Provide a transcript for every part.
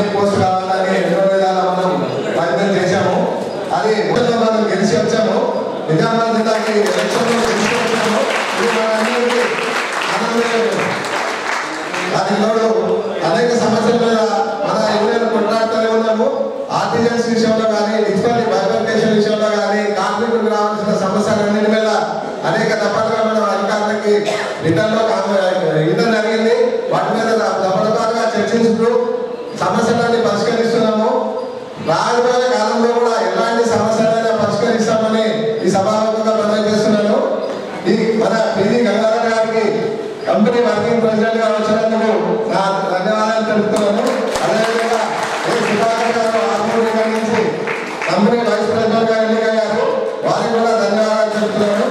SI post కావాలని ఎన్నో విధాలా మనం ప్రయత్నం చేశాము. అది మనం గెలిచి వచ్చాము. నిజామాబాద్ జిల్లాకి ఎలక్షన్లో గెలిచి వచ్చాము. దానికి తోడు అనేక సమస్యల మీద మన యూనియన్ కొట్లాడుతూనే ఉన్నాము. ఆర్టిజన్స్ విషయంలో కానీ, డిజిటల్ బైఫర్కేషన్ విషయంలో కానీ, కార్మికులకు రావాల్సిన సమస్యలన్నిటి మీద అనేక దఫాలుగా మనం అధికారులకి రిటర్న్లో రిటర్న్ జరిగింది. వాటి మీద దఫాలుగా చర్చించుతూ సమస్యలన్నీ పరిష్కరిస్తున్నాము. రాబోయే కాలంలో కూడా ఎలాంటి సమస్యలైనా పరిష్కరిస్తామని ఈ సభాముఖంగా ప్రజలు చేస్తున్నాను. ఈ మన పిడి గంగాధర్ గారికి కంపెనీ వర్కింగ్ ప్రెసిడెంట్ గా వచ్చినందుకు నా ధన్యవాదాలు తెలుపుతున్నాను. అదేవిధంగా సుధాకర్ గారు ఆర్మూరి నుంచి కంపెనీ వైస్ ప్రెసిడెంట్ గా ఎన్నికయ్యారు. వారికి కూడా ధన్యవాదాలు తెలుపుతున్నాను.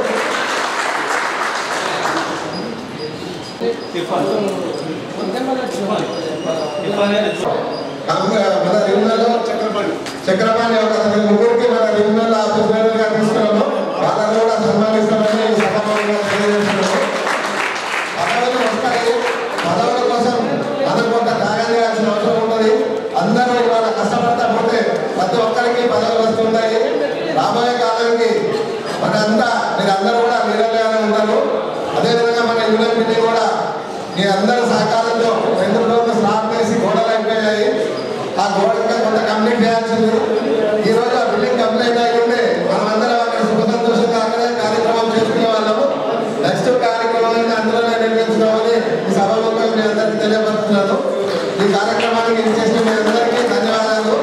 మన రివిజన్లో చక్రపాణి ఒక ముగ్గురికి మన రివిజన్లో ఆఫీస్ మేనేజర్ గా తీసుకున్నాము. వాళ్ళని కూడా సన్మానిస్తామని సభాముఖంగా తెలియజేస్తున్నాము. పదవులు వస్తాయి. పదవుల కోసం మనం కొంత త్యాగం చేయాల్సిన అవసరం ఉంటుంది. అందరూ ఇవాళ కష్టపడతా పోతే ప్రతి ఒక్కరికి పదవులు వస్తుంటాయి. రాబోయే కాలానికి మీరందరూ కూడా నిరంతరంగా ఉంటారు. అదేవిధంగా మన యూనియన్ మీటింగ్ కూడా మీ అందరి సహకారంతో 2 రోజులు స్లాబ్ వేసి గోడలు అయిపోయాయి. ఆ గోడగా కొంత కంప్లీట్ చేయాల్సింది. ఈ రోజు ఆ బిల్డింగ్ కంప్లీట్ అయ్యింటే మనం అందరం అక్కడ సుఖ సంతోషంగా అక్కడే కార్యక్రమం చేసుకునే వాళ్ళము. నెక్స్ట్ కార్యక్రమాన్ని అందులోనే నిర్వహించుకోవాలని ఈ సభలో మీ అందరికీ తెలియపరుస్తున్నాను. ఈ కార్యక్రమానికి ఇచ్చేసిన మీ అందరికీ ధన్యవాదాలు.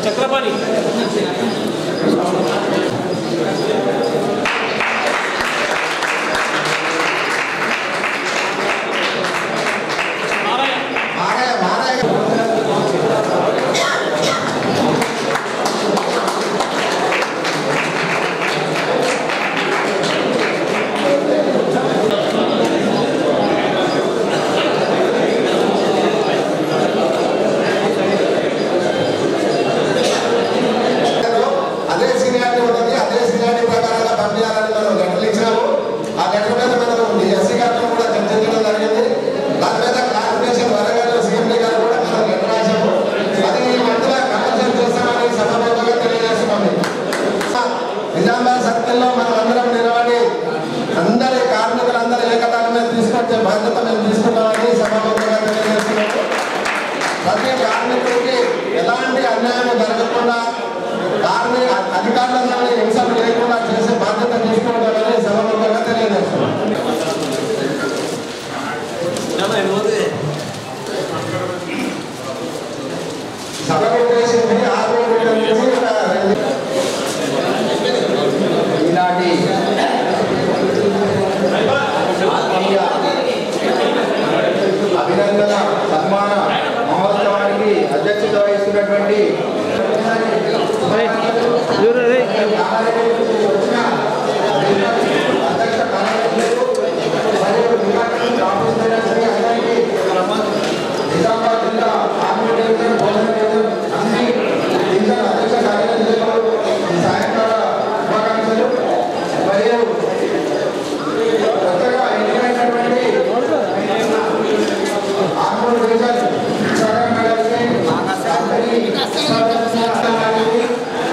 చక్రపాణి నిజామాబాద్ సర్కిల్లో మనం అందరం నిలబడి అందరి కార్మికులందరూ ఏకతాటి మీద తీసుకొచ్చే బాధ్యత మేము తీసుకున్నామని సభాముఖంగా తెలియజేస్తున్నాము. ప్రతి కార్మికుడికి ఎలాంటి అన్యాయం జరగకుండా అధికారులందరినీ హింసలు లేకుండా చేసే బాధ్యత తీసుకుంటామని సభాముఖంగా తెలియజేస్తున్నాం. సభకు ఉద్దేశించి ఈనాటి అభినందన సన్మాన మహోత్సవానికి అధ్యక్షత వహిస్తున్నటువంటి అధ్యక్ష కార్యదర్శులు నిజామాబాద్ జిల్లా ఆర్మీ డివిజన్ భోజన డివిజన్ అన్ని డివిజన్ అధ్యక్ష కార్యదర్శులు సాయంకాల శుభాకాంక్షలు. మరియు కొత్తగా ఎన్నికైనటువంటి ఆర్మూర్ డివిజన్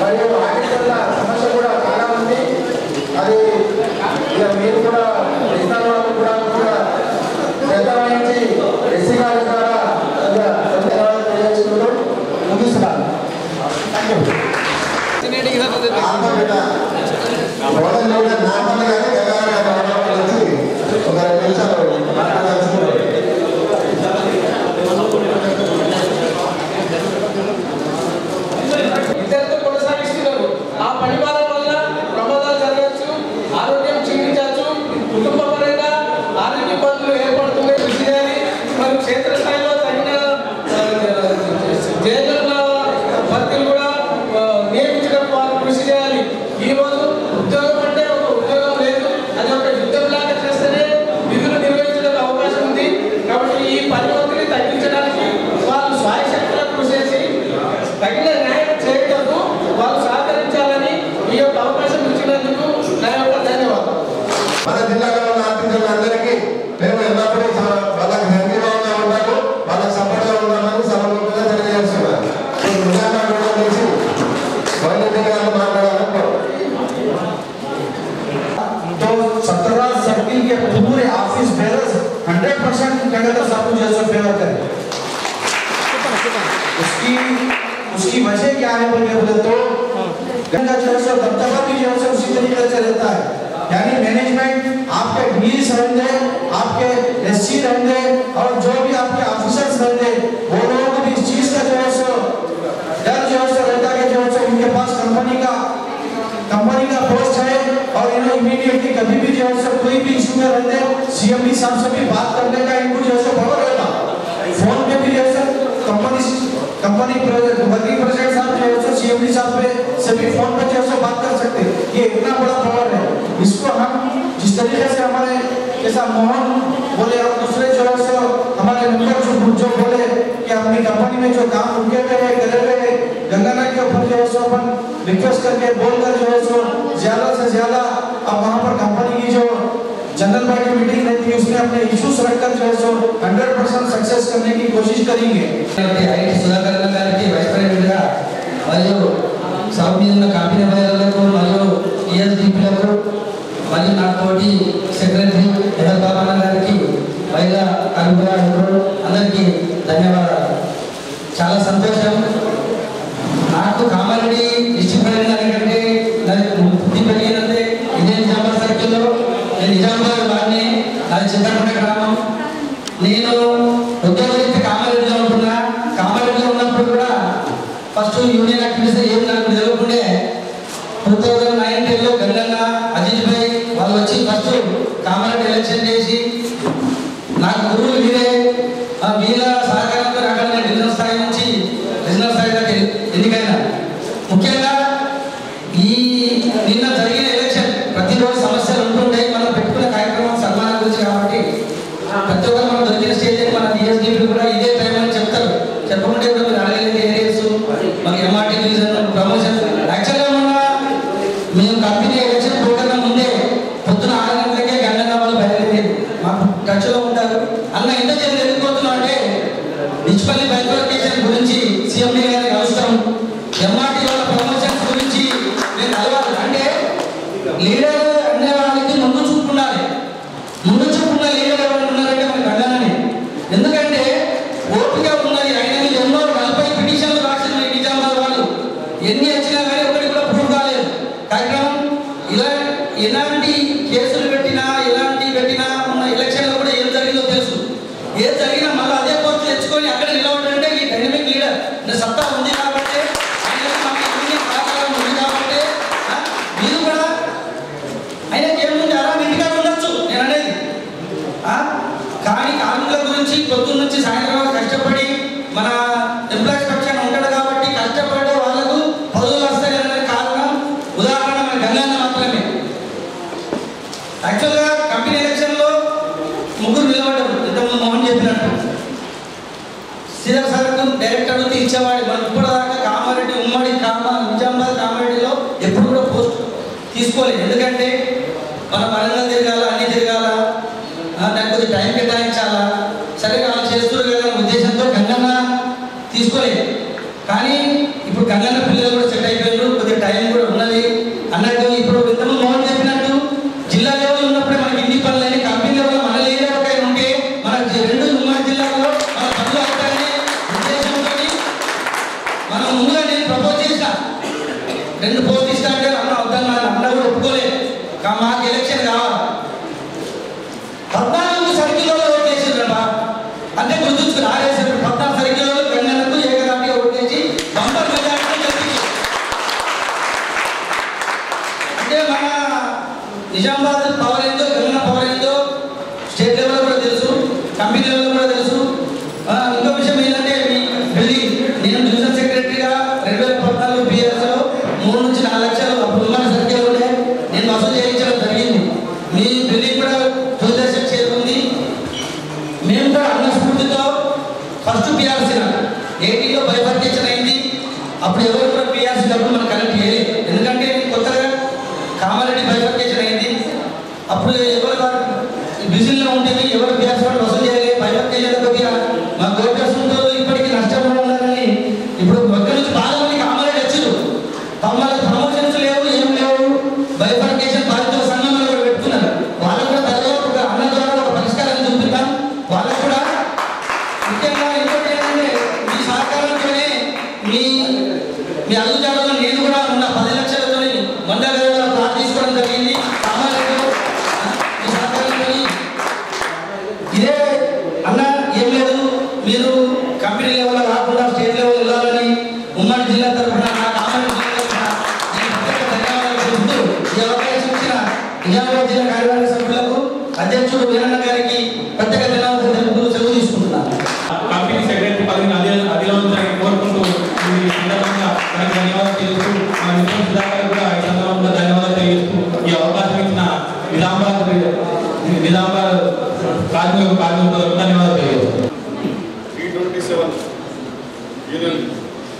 మరియు ఆడిటర్ల करें। उसकी वजह क्या है बोले तो गंगा जो है दबदबा भी जो है उसी तरीके से रहता है, यानी मैनेजमेंट आपके डीएस रहेंगे, आपके एससी रहेंगे और जो भी आपके ऑफिसर्स रहेंगे वो लोगों को भी इस चीज का जो है डर जो है रहता है कि जो है उनके पास कंपनी का पोस्ट है और इन्हें इमीडिएटली कभी भी जो है कोई भी इशू में रहते सीएमडी साहब से भी बात करने का इनको जो है पावर रहता, फोन पे भी जो है कंपनी वर्किंग प्रेसिडेंट साहब जो है सीएमडी साहब पे सभी फोन पे जो है बात कर सकते, ये इतना बड़ा पावर है। इसको हम जिस तरीके से हमारे जैसा मोहन बोले और दूसरे जो है हमारे मेंबर जो बोले कि अपनी कंपनी में जो काम रुके हुए हैं करे हुए हैं गंगानगर के ऊपर जो है अपन रिक्वेस्ट करके बोलकर जो है ज्यादा से ज्यादा अब वहाँ पर कंपनी की जो जनरल बॉडी मीटिंग रहती है उसमें अपने इश्यूज रखकर जो है 100% सक्सेस करने की कोशिश करेंगे। ఐటీ సుధాకర్ గారికి వైస్ ప్రెసిడెంట్ గా మరియు సౌత్ మీద కంపెనీ బయలులకు మరియు ఈఎస్డిపిలకు మరియు నాతోటి సెక్రటరీ ఎల్ బాబా గారికి మహిళా కార్మికులు అందరికీ ధన్యవాదాలు। చాలా సంతోషం నాకు కామారెడ్డి డిస్ట్రిక్ట్ కంటే బుద్ధి పెరిగినంతే ఇదే నిజామాబాద్ సర్కిల్లో నేను నిజామాబాద్ వాడిని అది చింతకుంట గ్రామం నేను ఉద్యోగరీత్యా కామారెడ్డిలో ఉంటున్నా కామారెడ్డిలో ఉన్నప్పుడు కూడా ఫస్ట్ యూనియన్ యాక్టివిటీస్ ఏం నాకు తెలియకుండే 2009-10లో గంగన్న అజిత్ భాయ్ వాళ్ళు వచ్చి ఫస్ట్ కామారెడ్డి ఎలక్షన్ చేసి నాకు గురువులు వీళ్ళ సహకారంతో అక్కడ డివిజనల్ స్థాయి నుంచి రీజనల్ స్థాయి దాకా ఎన్నికైనా ముఖ్యంగా ఈ నిన్న జరిగిన ఎలక్షన్ ప్రతిరోజు సమస్యలు ఉంటుంటాయి, మనం పెట్టుకున్న కార్యక్రమం సన్మానం గురించి కాబట్టి ప్రతి ఒక్కరు మనం దొరికిన స్టేజ్ మన డిఎస్డిపి కూడా ఇదే టైం అని చెప్తారు, చెప్పకుంటే కూడా మీరు అడగలేదు ఏరియాస్ మనకి ఎంఆర్టీ డివిజన్ ప్రమోషన్ యాక్చువల్గా మేము కంపెనీ ఎలక్షన్ పోకన్నా ముందే పొద్దున 6 గంటలకే గంగన్న వాళ్ళు బయలుదేరి మాకు టచ్లో ఉంటారు అన్న ఎంత చేసి వెళ్ళిపోతున్నాం అంటే డిచ్పల్లి బైఫర్కేషన్ గురించి సీఎండీ గారికి అవసరం, ఎంఆర్టీ వాళ్ళ ప్రమోషన్స్ గురించి నేను కలవాలి అంటే లీడర్ అనే వాళ్ళకి ముందు చూపుండాలి, ముందు చూపున్న లీడర్ ఎవరు ఉన్నారంటే మన గంగన్ననే, ఎందుకంటే ఓపిక ఉన్నది ఆయన మీద ఎన్నో 40 పిటిషన్లు రాసిన నిజామాబాద్ వాళ్ళు ఎన్ని వచ్చినా కానీ ఒకటి కూడా ప్రూవ్ కాలేదు కార్యక్రమం ఇలా ఎలాంటి కేసులు పెట్టినా ఉన్న ఎలక్షన్లో కూడా ఏం జరిగిందో తెలుసు, ఏం జరిగినా మళ్ళీ అదే పోస్ట్ తెచ్చుకొని అక్కడ నిలబడాలంటే ఈ డైనమిక్ లీడర్ సత్తా ఉంది కాబట్టి సహకారం ఉంది కాబట్టి మీరు కూడా ఆయనకి ఏముంది అలా ఇంటికాడ ఉండొచ్చు నేను అనేది, కానీ కార్మికుల గురించి పొద్దున్న నుంచి సాయంత్రం కష్టపడి మన ఎంప్లాయీస్ పక్షాన ఉంటాడు కాబట్టి కష్టపడే వాళ్ళకు పదవులు వస్తాయనే కారణం ఉదాహరణ మన గంగన్న మాత్రమే। యాక్చువల్గా కంపెనీ ఎలక్షన్లో ముగ్గురు నిలబడ్డారు, ఇంతకుముందు మోహన్ చెప్పినట్టు శ్రీధర్ సార్కు డైరెక్ట్ అడిగితే ఇచ్చేవాడు, మనం ఇప్పటిదాకా కామారెడ్డి ఉమ్మడి నిజామాబాద్ కామారెడ్డిలో ఎప్పుడు కూడా పోస్ట్ తీసుకోలేదు, ఎందుకంటే మన వరంగల్ తిరగాల అన్ని తిరగాల దానికి కొద్దిగా టైం కేటాయించాలా సరే వాళ్ళు చేస్తున్నారు కదా ఉద్దేశంతో గంగన్న తీసుకోలేదు, కానీ ఇప్పుడు గంగన్న పిల్లలు కూడా సెట్ అయిపోయారు, కొద్దిగా టైం కూడా ఉన్నది అన్నట్టు ఇప్పుడు ఇంతకుముందు మోహన్ చెప్పినట్టు జిల్లా లెవెల్ ఉన్నప్పుడే మనకి ఇన్ని పనులని కంపెనీ లెవెల్ మన లీడర్ ఒక ఉంటే మనకు 2 ఉమ్మడి జిల్లాలో మన పనులు అవుతాయనే ఉద్దేశంతో మనం ముందుగా నేను ప్రపోజ్ చేసిన 2 పోస్ట్ ఇస్తా అంటే అన్న వద్దన్న అన్న కూడా ఒప్పుకోలేదు, మాకు ఎలక్షన్ కావాలి 14 సర్కిల్లో ఓటు వేసిండ్రమ్మా అంటే గుర్తుంచుకుని ఆరేసారు 14 సర్కిల్లో గంగన్నకు ఏకదాటిగా ఓటేసి బంపర్ మెజారిటీ గెలిపించారు। అంటే మన నిజామాబాద్ పవర్ ఏందో గంగన్న పవర్ ఏందో స్టేట్ లెవెల్ కూడా తెలుసు, కంపెనీ లెవెల్ కూడా తెలుసు। ఇంకో విషయం ఏంటంటే మీ బిల్డింగ్ నేను డివిజన్ సెక్రటరీగా 2014 పిఎస్లో 3 నుంచి 4 లక్షలు అప్పుడు ఉన్న సర్కిల్ ఉండే నేను వసూలు చేయించడం జరిగింది, మీ బిల్డింగ్ కూడా తొలిదశకు చేరుకుంది। మేము కూడా అన్న స్ఫూర్తితో ఫస్ట్ పిఆర్సీ 80లో బైఫర్కేషన్ అయింది, అప్పుడు ఎవరు కూడా పిఆర్సీ డబ్బులు మనం కలెక్ట్ చేయలేదు, ఎందుకంటే కొత్తగా కామారెడ్డి బైఫర్కేషన్ అయింది, అప్పుడు ఎవరు బిజినెస్లో ఉంటుంది ఎవరు పిఆర్సీ వాళ్ళు వసూలు చేయలేదు, బైఫర్కేషన్ కొద్దిగా మా గోర్టర్స్ ఉంటారు ఇప్పటికీ నష్టంలో ఉన్నారని ఇప్పుడు ఒక్క నుంచి బాగా మంది కామారెడ్డి వచ్చారు, వాళ్ళకి ప్రమోషన్స్ లేవు ఏం లేవు బైఫర్కేషన్ బాధితుల సంఘంలో కూడా పెట్టుకున్నారు, వాళ్ళకు కూడా తర్వాత ఒక అన్న ద్వారా ఒక పరిష్కారం చూపిద్దాం, వాళ్ళకు కూడా ముఖ్యంగా మిత్రులారా, ఇంకోటి ఏంటంటే మీ సహకారంతోనే మీ అడుగుజాడలో నేను కూడా ఉన్న 10 లక్షలతో మండల ప్లాట్ తీసుకోవడం జరిగింది. కామారెడ్డిలో మీ సహకారంతో ఇదే అన్న ఏం లేదు, మీరు కంపెనీ లెవెల్లో కాకుండా స్టేట్ లెవెల్ వెళ్ళాలని ఉమ్మడి జిల్లా తరఫున కామారెడ్డి జిల్లా తరఫున నేను ప్రత్యేక ధన్యవాదాలు చెబుతూ ఈ అవకాశం ఇచ్చిన నిజామాబాద్ జిల్లా కార్యవర్గ సభ్యులకు అధ్యక్షుడు వీరన్న గారికి ప్రత్యేక ధన్యవాదాలు తెలుపుతూ సెలవు తీసుకుంటున్నాను. కంపెనీ సెక్రటరీ పదవిని అధిరోహించాలని కోరుకుంటూ ఈ సందర్భంగా ధన్యవాదాలు తెలుస్తూ మన మిత్రులు సుధాకర్ కూడా ఈ సందర్భంగా ధన్యవాదాలు తెలియజేస్తూ ఈ అవకాశం ఇచ్చిన నిజామాబాద్ కార్మికులకు ధన్యవాదాలు తెలియజేస్తాను. T27 యూనియన్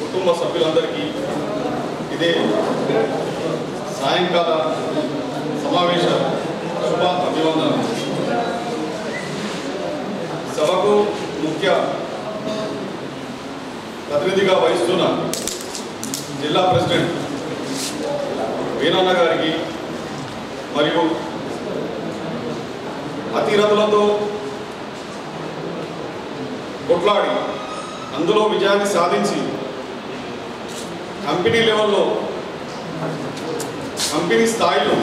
కుటుంబ సభ్యులందరికీ ఇదే సాయంకాల సమావేశ శుభ అభివందనం. సభకు ముఖ్య ప్రతినిధిగా వహిస్తున్న జిల్లా ప్రెసిడెంట్ వీరన్న గారికి మరియు అతిరథులతో కొట్లాడి అందులో విజయాన్ని సాధించి కంపెనీ లెవెల్లో కంపెనీ స్థాయిలో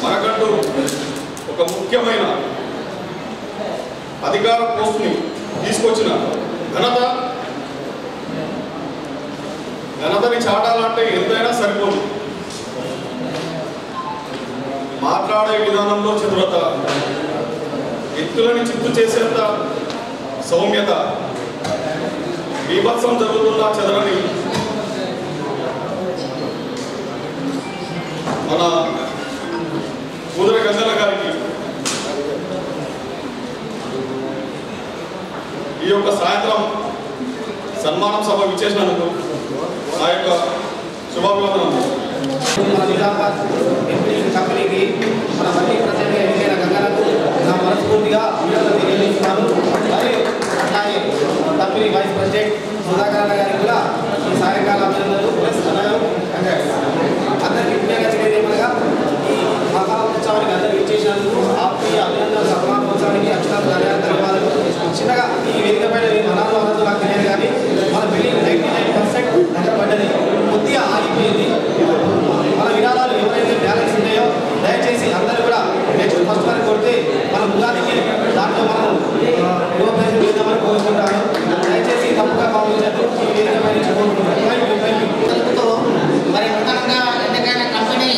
మనకంటూ ఒక ముఖ్యమైన అధికార పోస్టుని తీసుకొచ్చిన ఘనతని చాటాలంటే ఎంతైనా సరిపోదు. మాట్లాడే విధానంలో చతురత, వ్యక్తులని చిత్తు చేసేంత సౌమ్యత, బీభత్సం జరుగుతున్న చదరని మన కూదర గంగల గారికి ఈ యొక్క సాయంత్రం సన్మానం సభ విచ్చేసినందుకు నా యొక్క శుభాభివందనం. మన నిజామాబాద్ కంపెనీకి మన మళ్ళీ ప్రజెంట్ ఎన్నికైన గంగలకు నా మనస్ఫూర్తిగా అభినందనలు తెలియజేస్తున్నాను. మరియు అలాగే కంపెనీ వైస్ ప్రెసిడెంట్ సుధాకర్ గారికి కూడా ఈ సాయంకాల అభినందనలు అందరికీ ముఖ్యంగా తెలియజేయమనగా ఈ మహా ఉత్సవానికి అందరికీ ఇచ్చేసినందుకు ఆత్మీయ అభినందనలు సమానోత్సవానికి అక్షరాలు ధన్యవాదాలు. చిన్నగా ఈ వేదిక పైన అనాథ నాకు తెలియదు కానీ మన బిల్డింగ్ 99% దగ్గర పడ్డది, కొద్దిగా ఆగిపోయింది. మన విరాళాలు ఎవరైతే బ్యాలెన్స్ ఉన్నాయో దయచేసి అందరూ కూడా నెక్స్ట్ ఫస్ట్ వరకు కొడితే మన ఉగాదికి దాంట్లో మనం యువప్రజలు వేద్దామని కోరుకుంటాను. దయచేసి తప్పుగా భావించద్దు. ఈ వేదిక పైన మరి నూతనంగా ఎన్నికైన కంపెనీ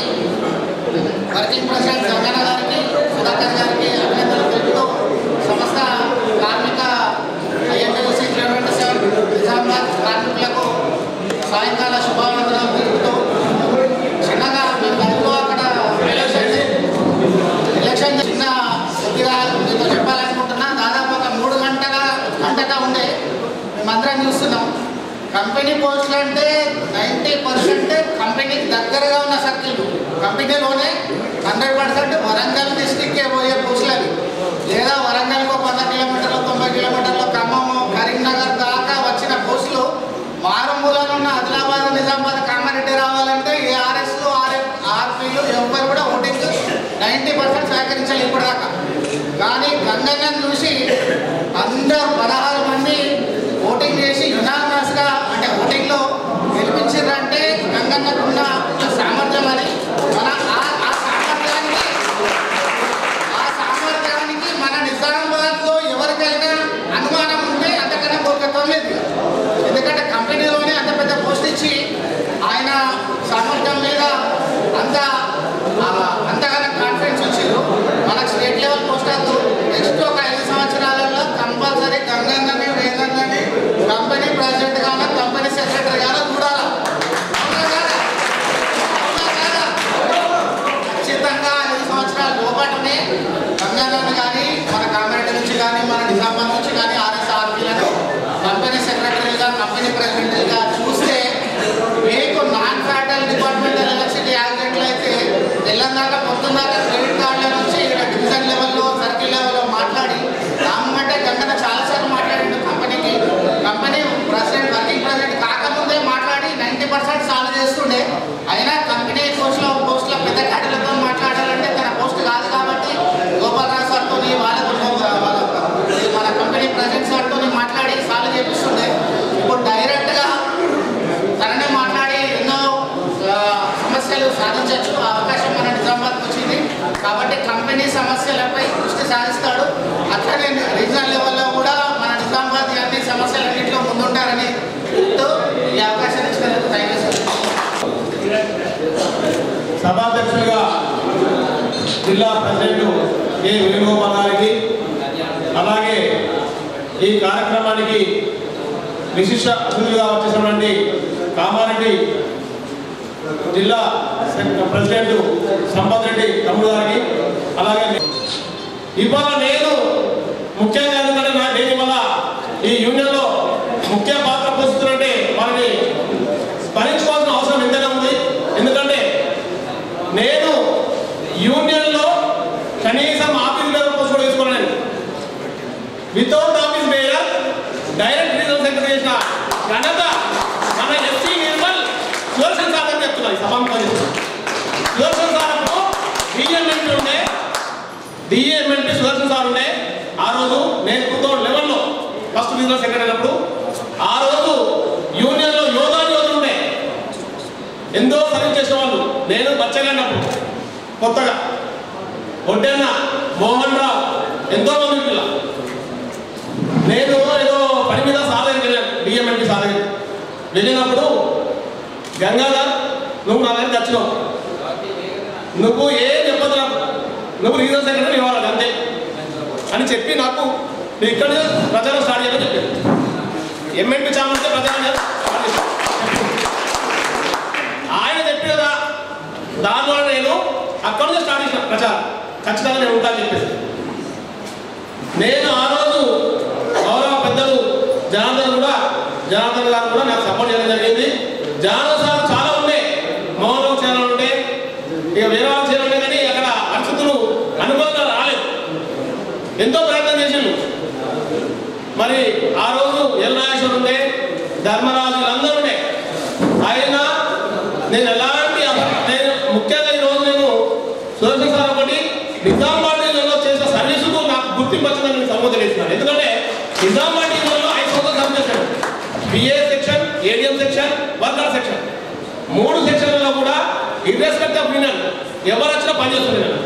వర్కింగ్ ప్రెసిడెంట్ గంగన్న గారికి, సుధాకర్ గారికి అభినందనలు తెలుపుతూ సమస్త కార్మిక INTUC 27 నిజామాబాద్ కార్మికులకు సాయంకాల శుభాభినందనలు తెలుపుతూ చిన్నగా మేము అక్కడ ఎలక్షన్ చిన్న కొద్దిగా మీతో చెప్పాలనుకుంటున్నా. దాదాపు ఒక 3 గంటగా ఉండే మేమందరం చూస్తున్నాం. కంపెనీ పోస్టులు అంటే 90% కంపెనీకి దగ్గరగా ఉన్న సర్కిల్, కంపెనీలోనే 100% వరంగల్ డిస్టిక్కే పోయే పోస్టులు అవి. లేదా వరంగల్కు 100 కిలోమీటర్లు 90 కిలోమీటర్లు ఖమ్మం కరీంనగర్ దాకా వచ్చిన పోస్టులు మారుమూలలో ఉన్న ఆదిలాబాద్ నిజామాబాద్ కామారెడ్డి రావాలంటే ఈ ఆర్ఎస్లు ఆర్పీలు ఎవరు కూడా ఓటింగ్ 90% సహకరించాలి ఇప్పటిదాకా. కానీ గంగన్నను చూసి అందరూ 16 మంది ఓటింగ్ చేసి యునానిమస్గా అంటే ఓటింగ్లో గెలిపించారంటే గంగన్నకున్న సామర్థ్యం అని మన ఆ సామర్థ్యాన్ని సభాధ్యక్షులుగా జిల్లా ప్రెసిడెంట్ ఏ వేణుగోపాల్ గారికి, అలాగే ఈ కార్యక్రమానికి విశిష్ట అతిథులుగా వచ్చేసినటువంటి కామారెడ్డి జిల్లా ప్రెసిడెంట్ సంపత్ రెడ్డి తమ్ముడు గారికి, అలాగే ఇవాళ నేను ముఖ్యంగా ఎందుకంటే నేను ఇవాళ ఈ యూనియన్లో ముఖ్య పాత్ర పోషిస్తున్నట్టే వారిని స్మరించుకోవాల్సిన అవసరం ఎంతైనా ఉంది. ఎందుకంటే నేను యూనియన్లో కనీసం ఆఫీస్ బేరర్ పోస్ట్ కూడా తీసుకున్నాను. Without office bearer direct regional secretary చేసిన ఘనత మన ఎస్సీ నిర్మల్ సుదర్శన్ సార్ అని చెప్తున్నాను. సభాముఖంగా సుదర్శన్ సార్ అప్పుడు డిఎంఎంపీ ఉండే, డిఎంఎంపీ సుదర్శన్ సార్ ఉండే. ఆ రోజు నేను 2011లో ఫస్ట్ రీజనల్ సెక్రటరీ అయినప్పుడు ఆ రోజు యూనియన్లో యోధులు ఉండే, ఎంతో సర్వీస్ చేసిన వాళ్ళు. నేను బచ్చగాడినప్పుడు కొత్తగా ఒడ్డెన్న మోహన్ రావు ఎంతో మంది పిల్ల. నేను ఏదో పని మీద సాధనకి వెళ్ళాను, డిఎంఎంపీ సాధనకి వెళ్ళినప్పుడు గంగాధర్ నువ్వు నా దగ్గరికి వచ్చినావు, నువ్వు ఏం చెప్పదు నాకు, నువ్వు రీజనల్ సెక్రటరీ ఇవ్వాలి అంతే అని చెప్పి నాకు నువ్వు ఇక్కడ ప్రచారం స్టార్ట్ చేయాలని చెప్పాను. ఎంఎంపీ చామంటే ప్రచారం స్టార్ట్ చేశాను. ఆయన చెప్పి కదా దానివల్ల నేను అక్కడ నుంచి స్టార్ట్ చేసిన ప్రచారం ఖచ్చితంగా నేను ఉంటాను చెప్పేసి. నేను ఆ రోజు గౌరవ పెద్దలు జనార్దన్ గారు కూడా నాకు సపోర్ట్ చేయడం జరిగింది. జనార్దన్ సార్ చాలా ఉండే, మోహన్ రావు ఛానల్ ఉండే, ఇక వేరే వాళ్ళ ఛానల్ ఉండే, కానీ అక్కడ పరిస్థితులు అనుకూలంగా రాలేదు. ఎంతో ప్రయత్నం చేసిండు. మరి ఆ రోజు ఎల్నాగేశ్వర్ ఉండే, ధర్మరాజు అందరూ ఉండే. అయినా నేను ఎలాంటి నేను ముఖ్యంగా ఈరోజు నేను సుదర్శన్ సార్ ఒకటి నిజామాబాద్ జిల్లాలో చేసిన సర్వీసుకు నాకు గుర్తింపు వచ్చిందని నేను సంబోధన చేస్తున్నాను. ఎందుకంటే నిజామాబాద్ జిల్లాలో 5 సంవత్సరాలు సర్వీస్ చేశాను. B A section, ADM section, worker section, 3 సెక్షన్లలో కూడా ఇర్రెస్పెక్ట్ ఆఫ్ యూనియన్ ఎవరు వచ్చినా పనిచేస్తుంది నేను.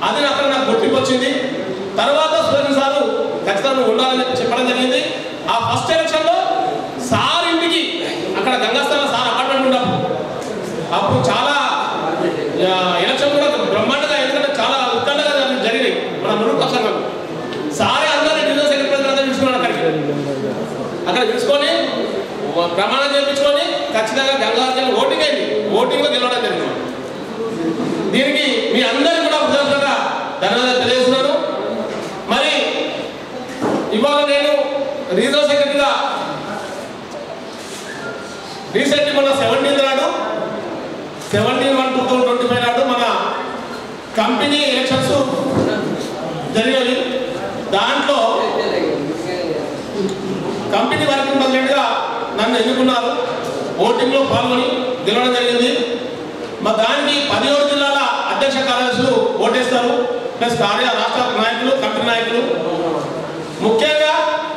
అది అక్కడ నాకు గుర్తింపు వచ్చింది. తర్వాత సుదర్శన్ సార్ ఖచ్చితంగా ఉండాలని చెప్పడం జరిగింది. ఆ ఫస్ట్ ఎలక్షన్లో సార్ ఇంటికి అక్కడ గంగాస్థాన సార్ అపార్ట్మెంట్ ఉన్నప్పుడు అప్పుడు చాలా ఎలక్షన్ కూడా బ్రహ్మాండంగా, ఎందుకంటే చాలా ఉత్కంఠగా జరిగినాయి మన మురుగు సంఘం. సారే అందరినీ డివిజనల్ సెక్రటరీ అంతా పిలుచుకున్నాడు అక్కడ పిలుచుకొని ప్రమాణం చేయించుకొని ఖచ్చితంగా గంగాధర్ ఓటింగ్ అయింది. ఓటింగ్లో గెలవడం జరిగింది. దీనికి మీ అందరికీ కూడా హృదయంగా ధన్యవాదాలు తెలియజేస్తున్నాను. మరి ఇవాళ నేను రీజనల్ సెక్రటరీగా రీసెంట్లీ మన 17 నాడు 17/1/2025 నాడు మన కంపెనీ ఎలక్షన్స్ జరిగాయి. దాంట్లో కంపెనీ వర్కింగ్ ప్రెసిడెంట్గా నన్ను ఎన్నుకున్నారు. ఓటింగ్లో పాల్గొని గెలవడం జరిగింది. మరి దానికి 17 జిల్లాల అధ్యక్ష కార్యదర్శులు ఓటేస్తారు, ప్లస్ రాష్ట్ర నాయకులు, కంపెనీ నాయకులు. ముఖ్యంగా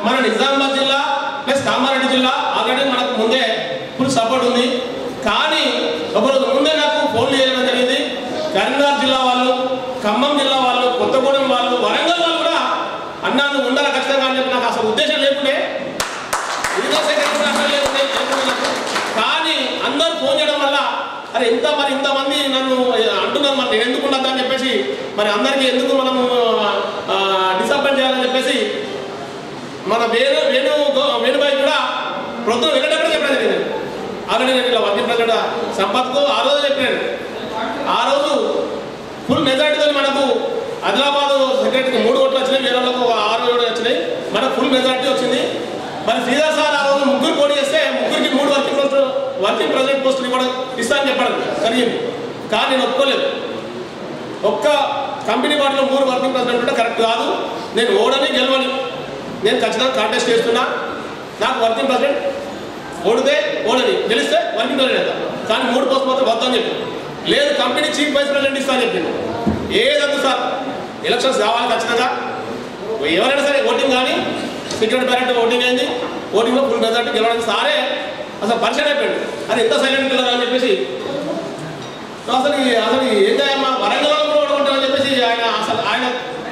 మన నిజామాబాద్ జిల్లా ప్లస్ కామారెడ్డి జిల్లా ఆల్రెడీ మనకు ముందే ఫుల్ సపోర్ట్ ఉంది. కానీ ఒకరోజు ముందే నాకు ఫోన్లు చేయడం జరిగింది. కరీంనగర్ జిల్లా వాళ్ళు, ఖమ్మం జిల్లా వాళ్ళు, కొత్తగూడెం వాళ్ళు, వరంగల్ వాళ్ళు కూడా అన్నా నువ్వు ఉండాలి ఖచ్చితంగా అని చెప్పి నాకు అసలు ఉద్దేశం లేకుండే, కానీ అందరూ ఫోన్ చేయడం వల్ల అరే ఇంతమంది నన్ను అంటున్నారు, మరి నేను ఎందుకు ఉండద్దా అని చెప్పేసి, మరి అందరికీ ఎందుకు మనము డిసప్పాయింట్ చేయాలని చెప్పేసి మన వేణుబాయి కూడా ప్రొద్దున వెంకటప్పుడు చెప్పడం జరిగింది. ఆల్రెడీ నేను ఇలా వర్కింగ్ ప్రెసిడెంట్ సంపత్కు ఆ రోజు చెప్పాను. ఆ రోజు ఫుల్ మెజార్టీతో మనకు ఆదిలాబాద్ సెక్రటరీకి 3 ఓట్లు వచ్చినాయి, వేరే వాళ్ళకు 6-7 వచ్చినాయి, మనకు ఫుల్ మెజార్టీ వచ్చింది. మరి శ్రీధర్ సార్ ఆ రోజు 3 పోటీ చేస్తే 3కి 3 వర్కింగ్ ప్రెసిడెంట్ పోస్టులు ఇస్తా అని చెప్పడం జరిగింది. కానీ నేను ఒప్పుకోలేదు. ఒక్క కంపెనీ వాటిలో 3 వర్కింగ్ ప్రెసిడెంట్ ఉంటే కరెక్ట్ కాదు, నేను ఓడని గెలవని, నేను ఖచ్చితంగా కాంటెస్ట్ చేస్తున్నా. నాకు వర్కింగ్ ప్రెసిడెంట్ ఓడితే ఓడని, గెలిస్తే వర్కింగ్ ప్రెసిడెంట్ అవుతా, కానీ 3 పోస్ట్ మాత్రం వద్దని చెప్పి, లేదు కంపెనీ చీఫ్ వైస్ ప్రెసిడెంట్ ఇస్తా అని చెప్పింది. ఏదద్దు సార్, ఎలక్షన్స్ కావాలి ఖచ్చితంగా, ఎవరైనా సరే ఓటింగ్ కానీ సెక్రటరీ డైరెక్ట్ ఓటింగ్ అయింది. ఓటింగ్లో ఫుల్ మెజార్టీ గెలవడానికి సారే అసలు పరిచయం అయిపోయాడు. అది ఎంత సైలెంట్ కదా అని చెప్పేసి అసలు ఏం చేయమ్మా వరంగల్ కూడా ఓడుకుంటామని చెప్పేసి ఆయన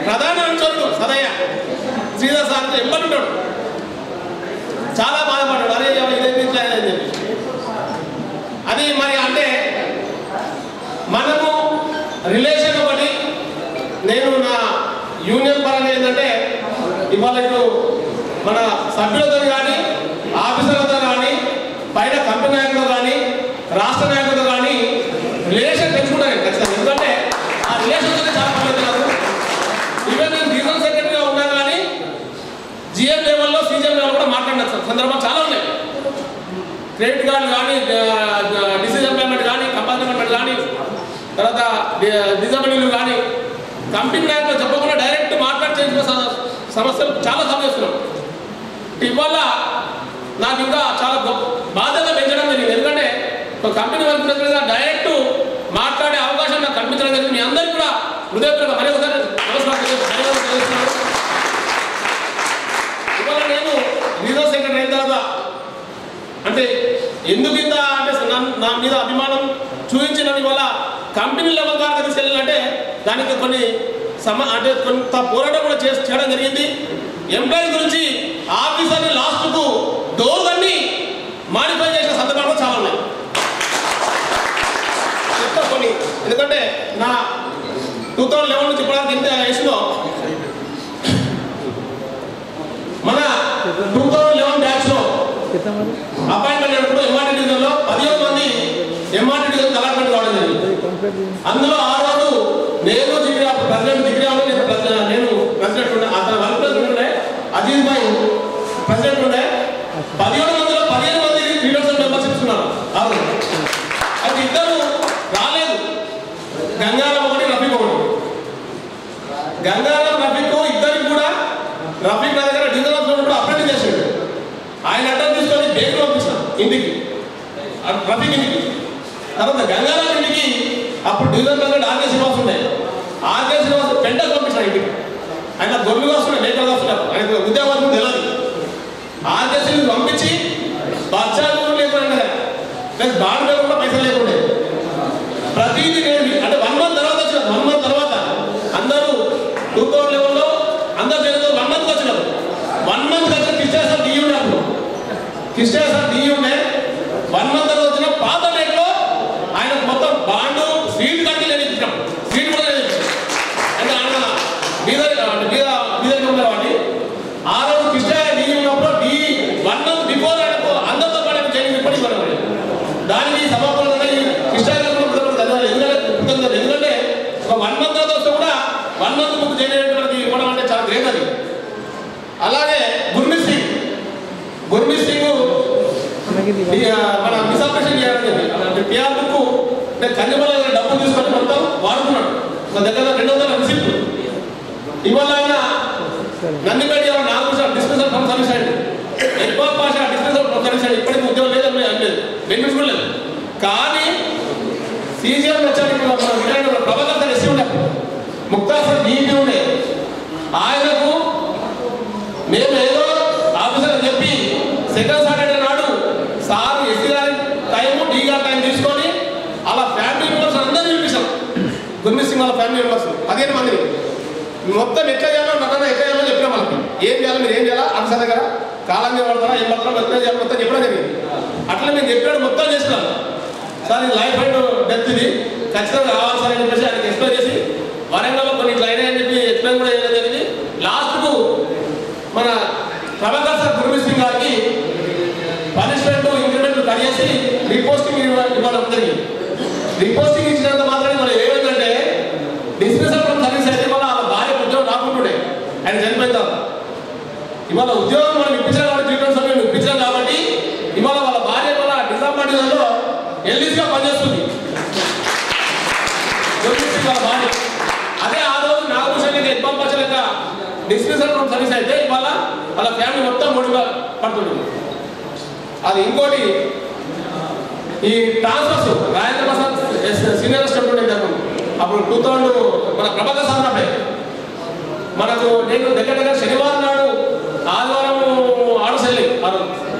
ప్రధాన అనుచరుడు సదయ్య శ్రీధర్ సార్ ఎమ్మటుంటాడు. చాలా బాధపడ్డాడు, అరే ఇదేమి అని చెప్పి. అది మరి అంటే మన ఇవాళ ఇప్పుడు మన సభ్యులతో కానీ ఆఫీసర్లతో కానీ పైన కంపెనీ నాయకులతో కానీ రాష్ట్ర నాయకులతో కానీ రిలేషన్ పెంచుకుంటాను ఖచ్చితంగా. ఎందుకంటే ఆ రిలేషన్తో చాలా పర్లేదు నాకు. ఈవెన్ నేను రీజనల్ సెక్రటరీగా ఉన్నా కానీ జిఎం లెవెల్లో సీజీఎం లెవెల్ కూడా మాట్లాడిన సందర్భాలు చాలా ఉన్నాయి. క్రెడిట్ కార్డులు కానీ డిసిజన్ పేమెంట్ కానీ కంపల్సరీ పేమెంట్ కానీ తర్వాత డిజబిలిటీలు కానీ కంపెనీ నాయకులు చెప్పకుండా డైరెక్ట్ మాట్లాడి చేసిన సమస్యలు చాలా సమస్యలు. ఇవాళ నాకు ఇంకా చాలా బాధ్యత పెంచడం జరిగింది. ఎందుకంటే ఒక కంపెనీ వర్క్ డైరెక్ట్ మాట్లాడే అవకాశం నాకు కల్పించడం జరిగింది. మీ అందరికీ కూడా హృదయపూర్వక మరీ ఒకసారి నమస్కారం తెలియజేస్తున్నాను. ఇవాళ నేను రీజనల్ సెక్రటరీ అయిన తర్వాత అంటే ఎందుకు ఇంత అంటే నా మీద అభిమానం చూపించిన ఇవాళ కంపెనీ లెవెల్ దాకా తీసుకెళ్ళాలంటే దానికి కొన్ని అంటే కొంత పోరాటం కూడా చేయడం జరిగింది. ఎంప్లాయీస్ గురించి ఆఫీసర్ని లాస్ట్కు డోర్లన్నీ మాడిఫై చేసిన సందర్భాలు చాలా ఉన్నాయి. చెప్తా కొన్ని. ఎందుకంటే నా 2011 నుంచి ఇప్పటిదాకా ఇంత వయసులో మన 2011 బ్యాచ్లో అపాయింట్మెంట్ అయినప్పుడు ఎంఆర్టీ డివిజన్లో 17 మంది ఎంఆర్టీ డివిజన్ అలాట్మెంట్ కావడం జరిగింది. అందులో ఆ రోజు నేను ప్రెసిడెంట్ డిగ్రీ నేను ప్రెసిడెంట్ ఉండే, అతను వర్క్ ప్రెసిడెంట్ ఉండే, అజీజ్ భాయ్ ప్రెసిడెంట్ ఉండే. 17 మందిలో 15 మంది లీడర్స్ మెంబర్షిప్స్ ఉన్నారు. అవును, అది ఇద్దరు రాలేదు. గంగారాం ఒకటి, రఫీక్ ఒకటి. గంగారాం రఫీక్ ఇద్దరికి కూడా రఫీక్ నా దగ్గర డివిజన్ ఆఫీసర్ కూడా అప్రెంటిస్ చేసాడు. ఆయన అడ్డం తీసుకొని బేగులు పంపిస్తాను ఇంటికి, రఫీక్ ఇంటికి. తర్వాత గంగారాం ఇంటికి అప్పుడు డివిజన్ ప్రెసిడెంట్ ఆర్కే శ్రీనివాస్ ఉండే. ఆర్కే శ్రీనివాస్ పెంటకు పంపిస్తాను ఇంటికి. ఆయన గొర్రెలు వస్తున్నాయి, మేకలు వస్తున్నారు. ఆయనకు ఉద్యోగం తెలియదు. ఆర్కే శ్రీనివాస్ పంపించి బచ్చాలు లేకుండా ప్లస్ బాండ్ మీద కూడా పైసలు లేకుండే ప్రతిదీ నేను అంటే 1 month తర్వాత వచ్చిన 1 month తర్వాత అందరూ 2011లో అందరూ జరిగిన 1 month వచ్చినారు. 1 month వచ్చిన కిస్టేసార్ డి ఉండే, అప్పుడు కిస్టేసార్ డి ఉండే. 1 month తర్వాత వచ్చిన పాత డేట్లో ఆయన మొత్తం బాండు సీట్ కట్టి నేను ఇచ్చినాం. సీట్ కూడా నేను ఇచ్చాను. అంటే ఆయన మీద ఉన్నారు వాటి. ఆ రోజు కిస్టేసార్ డి ఉన్నప్పుడు డి 1 month బిఫోర్ ఆయనకు అందరితో పాటు ఆయన చేయడం ఇప్పటికీ పడవాలి. దానికి సమాపణ కిస్టేసార్ ఎందుకంటే ఒక 1 month తర్వాత వస్తే కూడా 1 month ముందు చేయడానికి ఇవ్వడం అంటే చాలా గ్రేట్ అది. అలాగే గుర్మీత్ సింగ్ మన మిస్ఆపరేషన్ చేయడానికి పిఆర్ బుక్ అంటే కన్యమల డబ్బులు తీసుకొని మొత్తం వాడుతున్నాడు. నా దగ్గర 200 రిసిప్ట్లు. ఇవాళ ఆయన నందిపేట 4 డిస్పెన్సర్ ఫ్రమ్ సర్వీస్ అయ్యింది. ఎక్బాబ్ పాషా డిస్పెన్సర్ ఫ్రమ్ సర్వీస్ అయ్యింది. ఇప్పటికీ ఉద్యోగం లేదని లేదు, బెనిఫిట్స్ కూడా లేదు. కానీ సీజీఎం వచ్చానికి ప్రభాకర్ సార్ ఎస్సీ ఉండే, ముక్తార్ సార్ డీపీ ఉండే. ఆయనకు మేము ఏదో ఆఫీసర్ అని చెప్పి సెకండ్ సాటర్డే నాడు సార్ ఎస్సీ గారి టైము డి గారి టైం తీసుకొని అలా ఫ్యామిలీ మెంబర్స్ అందరినీ పిలిపించాం. గుర్మీత్ సింగ్ వాళ్ళ ఫ్యామిలీ మెంబర్స్ 15 మందిని మొత్తం ఎట్లా చేయాలో నటన ఎట్లా చేయాలో చెప్పినాం. వాళ్ళకి ఏం చేయాలో మీరు ఏం చేయాలా ఆఫీసర్ దగ్గర కాలం పడతారా ఏం పడతారా మొత్తం చెప్పడం జరిగింది. అట్లా మేము చెప్పాడు మొత్తం చేస్తున్నాను. సార్ ఇది లైఫ్ అండ్ డెత్, ఇది ఖచ్చితంగా రావాలి సార్ అని చెప్పేసి ఆయనకి ఎక్స్ప్లెయిన్ చేసి వరంగల్లో కొన్ని ఇట్లా అయినాయని చెప్పి ఎక్స్ప్లెయిన్ కూడా చేయడం జరిగింది. లాస్ట్కు మన ప్రభాకర్ సార్ గుర్మీత్ సింగ్ గారికి పనిష్మెంట్ ఇంక్రిమెంట్ కట్ చేసి రిపోస్టింగ్ ఇవ్వడం జరిగింది. రిపోస్టింగ్ ఇచ్చినంత మాత్రమే మనం ఏమైందంటే డిస్మిసల్ ఫ్రమ్ సర్వీస్ అయితే మళ్ళీ వాళ్ళ భార్య ఉద్యోగం రాకుంటుండే ఆయన చనిపోయిన తర్వాత. ఇవాళ ఉద్యోగం మనం ఇప్పించాం కాబట్టి ట్రీట్మెంట్ సమయం ఇప్పించాం కాబట్టి ఇవాళ వాళ్ళ భార్య వల్ల డిజార్ట్మెంట్లో ఎల్డీసీగా పనిచేస్తుంది వాళ్ళ భార్య. అదే ఆ రోజు నాగభూషణ్ ఎగ్బామ్ పచ్చ లెక్క డిస్మిసల్ ఫ్రమ్ సర్వీస్ అయితే ఇవాళ వాళ్ళ ఫ్యామిలీ మొత్తం ముడిగా పడుతుంది. అది ఇంకోటి ఈ transfers Rajendra Prasad senior assistant ఉండే అప్పుడు 2000 మన ప్రభాకర్ సార్ అప్పుడే మనకు నేను దగ్గర శనివారం నాడు ఆదివారం ఆర్డర్స్ వెళ్ళి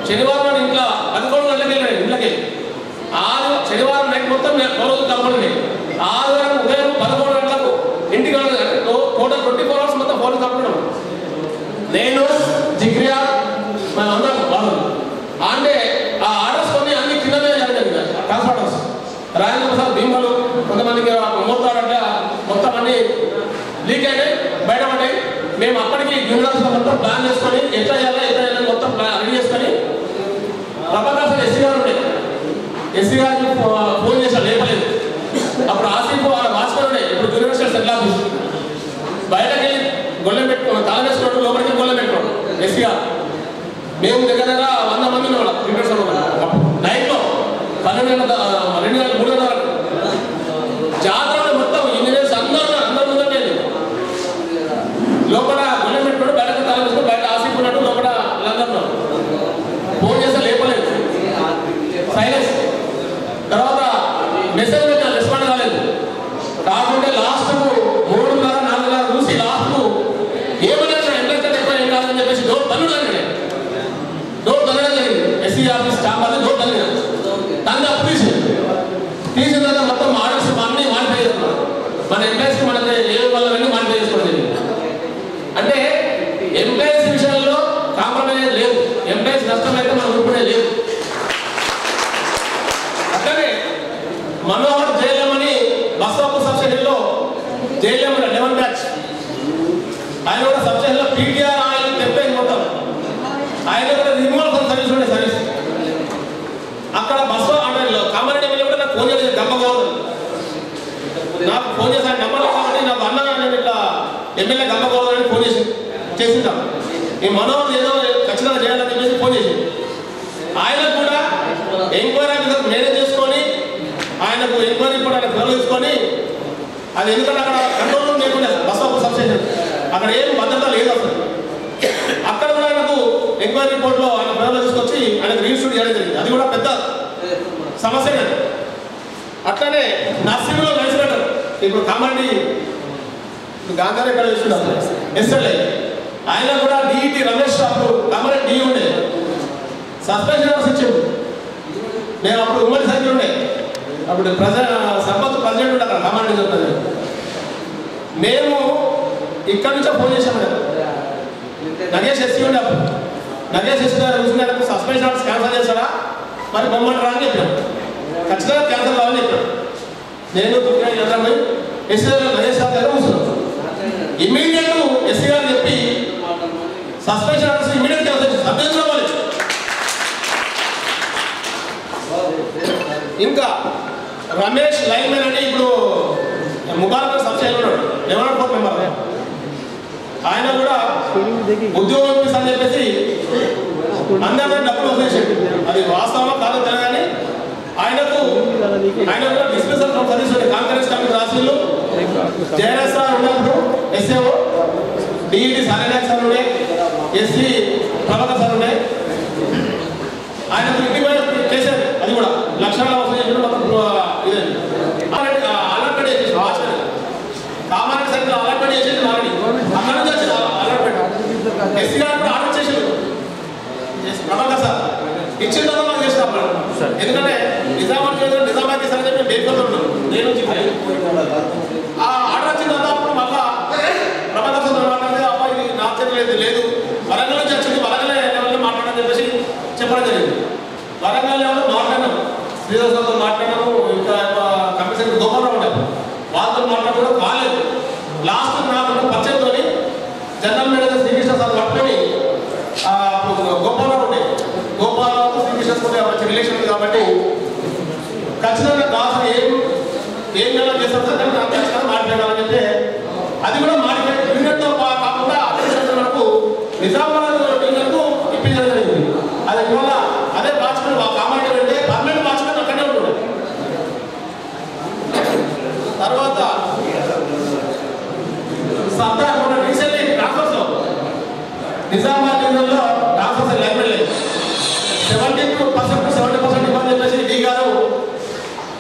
శనివారం నాడు ఇంట్లో 11 గంటలకు వెళ్ళాడు ఇంట్లోకి. శనివారం నైట్ మొత్తం రోజు కలపండి. ఆదివారం ఉదయం 11 గంటలకు ఇంటికి టోటల్ 24 hours మొత్తం ఫోన్ కలుపుతున్నాం. నేను జిగ్రియా అందరం వాళ్ళు అంటే ఆ ఆర్డర్స్ కొన్ని అన్ని కిందనే జరిగింది. ట్రాన్స్ఫర్ ఆర్డర్స్ రాజేంద్ర ప్రసాద్ భీమలు కొంతమందికి మోస్తారంటే మొత్తం అన్ని లీక్ అయినాయి, బయటపడ్డాయి. మేము అప్పటికి గిరిజన మొత్తం ప్లాన్ చేసుకొని ఎట్లా చేయాలి మొత్తం ప్లాన్ రెడీ చేసుకొని ప్రభాకర్ సార్ ఎస్సీ గారు ఉండే ఎస్సీ గారికి ఫోన్ చేశాను లేపలేదు. అప్పుడు ఆసిఫ్ వాచ్మెన్ ఉండే ఇప్పుడు యూనివర్సిటీ సెటిల్ ఆఫీస్ బయటకు వెళ్ళి గొల్లెం పెట్టుకున్నాం తాళం వేసుకున్నట్టు లోపలికి గొల్లెం పెట్టుకున్నాం ఎస్సీ గారు. మేము దగ్గర 100 మంది ఉన్నాం ప్రిపేర్స్ నైట్లో 12 గంటల 2 గంటల 3 గంటల వరకు జాతరలో మొత్తం ఇంజనీర్స్ అందరూ ముందండి లోపల గొల్లెం పెట్టుకున్నాడు బయటకు తాళం వేసుకుని బయట ఆసిఫ్ ఉన్నట్టు లోపల లందరూ ఫోన్ చేస్తే లేపలేదు సైలెన్స్. తర్వాత మెసేజ్ పెట్టాను రెస్పాండ్ కాలేదు. కాకుంటే లాస్ట్ 3:30-4 చూసి లాస్ట్ ఏమన్నా ఇంట్రెస్ట్ ఎక్కువ ఏం కాదని చెప్పేసి డోర్ తల్లుడు జరిగింది ఎస్సీ ఆఫీస్ స్టాఫ్ అది డోర్ తల్లి దాన్ని అప్పు తీసిన తర్వాత మొత్తం ఆర్డర్స్ అన్నీ మాడిఫై చేసుకున్నాం. మన ఎంప్లాయీస్కి మనకి ఏ వల్ల వెళ్ళి మాడిఫై చేసుకోవడం జరిగింది. అంటే ఎంప్లాయీస్ విషయంలో కాంప్రమైజ్ లేదు. ఎంప్లాయీస్ నష్టమైతే మనం ఊరుకునే లేదు. అట్లనే మనోహర్ జైలం అని బస్సాపూర్ సబ్సిడీలో జైలం 11 బ్యాచ్ ఆయన కూడా సబ్సిడీలో పీటీఆర్ ఆయిల్ తెప్పేది మొత్తం ఆయన కూడా రిమోట్ సర్వీస్ ఉండే సర్వీస్ అక్కడ బస్సు అంటే కామారెడ్డి ఎమ్మెల్యే కూడా నాకు ఫోన్ చేసి గమ్మగౌడ్ నాకు ఫోన్ చేసి ఆయన నెంబర్ కాబట్టి నాకు అన్న నేను ఇట్లా ఎమ్మెల్యే గమ్మగౌడ్ అని ఫోన్ చేసిందాం ఈ మనోహర్ ఏదో ఖచ్చితంగా చేయాలని చెప్పేసి ఫోన్ చేసి ఆయనకు కూడా ఎంక్వైరీ ఆఫీసర్ మేనేజ్ చేసుకొని ఆయనకు ఎంక్వైరీ కూడా ఆయన ఫోన్ తీసుకొని అది ఎందుకంటే అక్కడ కంట్రోల్ రూమ్ లేకుండా బస్సు సబ్స్టేషన్ అక్కడ ఏం భద్రత లేదు అసలు. అక్కడ కూడా ఆయనకు ఎంక్వైరీ రిపోర్ట్లో ఆయన ఫోన్లో తీసుకొచ్చి ఆయనకు రీఇన్స్టిట్యూట్ చేయడం జరిగింది. అది కూడా పెద్ద సమస్య కాదు. అట్లనే నర్సింగ్లో కలిసిపెట్టారు. ఇప్పుడు కామారెడ్డి గాంధారి ఎక్కడ చూస్తున్నారు ఎస్ఎల్ఐ ఆయన కూడా డిఈటి రమేష్ అప్పుడు కామారెడ్డి డి ఉండే సస్పెన్షన్ ఆర్డర్స్ ఇచ్చిండు. నేను అప్పుడు ఉమ్మడి సర్కిల్ ఉండే అప్పుడు సర్పంచ్ ప్రెసిడెంట్ ఉండే అక్కడ కామారెడ్డి చెప్తుంది. మేము ఇక్కడ నుంచో ఫోన్ చేశాము కదా నగేష్ ఎస్సీ ఉండే అప్పుడు నగేష్ ఎస్సీ గారు చూసిన సస్పెన్షన్ ఆర్డర్స్ క్యాన్సల్ చేస్తారా మరి బొమ్మని రా అని చెప్పాను. ఖచ్చితంగా క్యాన్సల్ కావాలని చెప్పాను. నేను చంద్రబాబు ఎస్సీ గారు నగేష్ గారు కూర్చున్నాను. ఇమీడియట్ ఎస్సీ గారు చెప్పి సస్పెన్షన్ ఆర్డర్స్ ఇమీడియట్ క్యాన్సల్ చేసి సబ్జెక్ట్ అవ్వాలి. ఇంకా రమేష్ లైన్మెన్ అని ఇప్పుడు ముబారక్ సబ్సిడీ ఉన్నాడు 11 మెంబర్ ఆయన కూడా ఉద్యోగం ఇప్పిస్తా అని చెప్పేసి అందరూ డబ్బులు వదిలేసాడు. అది వాస్తవంలో కాదు తెలియగానే ఆయన కూడా డిస్మిసల్ ఫ్రమ్ సర్వీస్ ఉండే కాంగ్రెస్ కమిటీ రాశులు జయరాజ్ సార్ ఉన్నప్పుడు ఎస్ఏఓ డిఈడి సారీనాథ్ సార్ ఉండే ఎస్సీ ప్రభాకర్ సార్ ఉండే ఆయనకు ఇంటి మీద చేశారు. అది కూడా లక్షణాలు వసూలు చేసిన మొత్తం ఇదే అలాట్మెంట్ చేసేసి కామారెడ్డి సైకిల్ అలాట్మెంట్ చేసేది ఆల్రెడీ అక్కడ నుంచి వచ్చింది అలాట్మెంట్ ఎస్సీ గారు కూడా ఆర్డర్ చేసారు ప్రభాకర్ సార్ ఇచ్చిన తర్వాత మనం చేస్తాం. ఎందుకంటే నిజామాబాద్ చేశారని చెప్పి పేపర్లో ఉన్నాం. నేను ఆ ఆర్డర్ వచ్చిన తర్వాత అప్పుడు మళ్ళా ప్రభాకర్ సార్ మాట్లాడితే అబ్బాయి ఇది నా చేతి లేదు వరంగల్ నుంచి వచ్చింది వరంగల్ లెవెల్లో మాట్లాడని చెప్పేసి చెప్పడం జరిగింది. వరంగల్ లెవెల్లో మాట్లాడినాం శ్రీధర్తో మాట్లాడినాము. ఇంకా కమిషన్ గోపాలరావు ఉండాలి వాళ్ళతో మాట్లాడడం కాలేదు. లాస్ట్ నాకు పరిచయంతో జనరల్ మేనేజర్ శ్రీకృష్ణ సార్ పట్టుకొని గోపాలరావు ఉండే గోపాలరావు శ్రీకృష్ణ మంచి రిలేషన్ ఉంది కాబట్టి ఖచ్చితంగా కాదు ఏం నెల చేస్తారు సార్ దాన్ని ఖచ్చితంగా మాట్లాడాలని చెప్తే అది కూడా మాట్లాడే యూనిట్తో కాకుండా అధ్యక్షుల వరకు నిజామాబాద్ యూనిట్కు ఇప్పించడం జరిగింది. అది వల్ల అదే వాచ్మెన్ కామారెడ్డి వెళ్తే పర్మనెంట్ వాచ్మెన్ అక్కడే ఉంటుంది. తర్వాత సర్దార్ మన రీసెంట్లీ ట్రాన్స్ఫర్స్లో నిజామాబాద్ యూనియన్లో ట్రాన్స్ఫర్స్ లైబ్రరీ లేదు 70% ఇబ్బంది చెప్పేసి డి గారు